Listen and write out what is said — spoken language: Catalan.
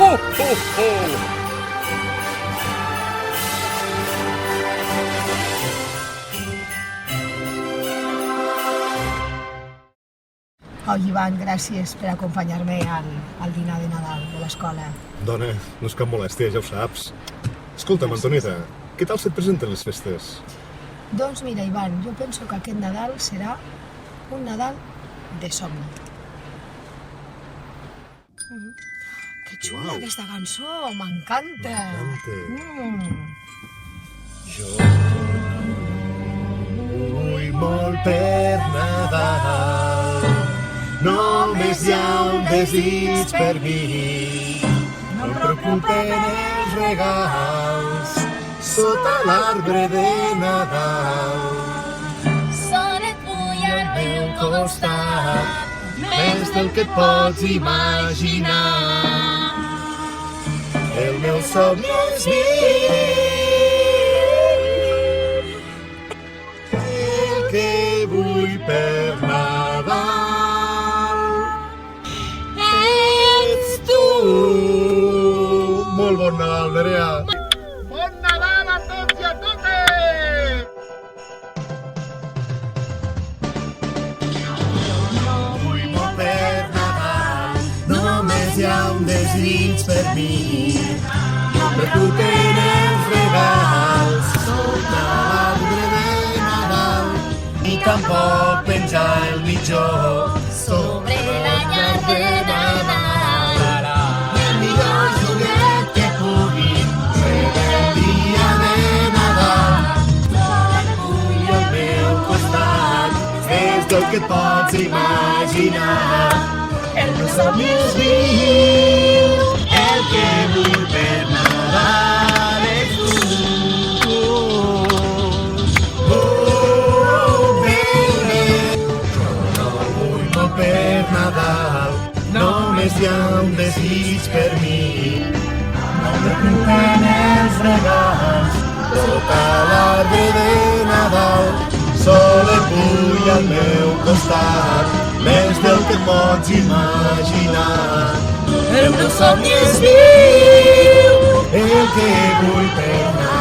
Ho, ho, ho! Oh, Ivan, gràcies per acompanyar-me al dinar de Nadal de l'escola. Dona, no és cap molèstia, ja ho saps. Escolta'm, Antonieta, què tal se't presenten les festes? Doncs mira, Ivan, jo penso que aquest Nadal serà un Nadal de somni. Que xula aquesta cançó, m'encanta! Jo vull molt per Nadal, només hi ha un desig per mi. No em preocupen els regals sota l'arbre de Nadal. Solet vull al meu Costat, més del que et pots imaginar. El meu somni és viu, el que vull per Nadal ets tu. Molt bon Nadal, Nerea. Bon Nadal a tots i a totes! Vull molt per Nadal, només hi ha un desig per mi. No em preocupen els regals sota l'arbre de Nadal, ni tampoc penjar el mitjó sobre la llar de Nadal. el millor joguet que pugui fer el dia de Nadal. Vull al meu costat, és del que et pots imaginar. El meu somni és viu, el que vull per Nadal ets tu. Baby, jo no vull molt per Nadal, només hi ha un desig per mi. No em preocupen els regals sota l'arbre de Nadal. Solet vull al meu costat, més del que et pots imaginar. El meu somni és viu, el que vull per Nadal.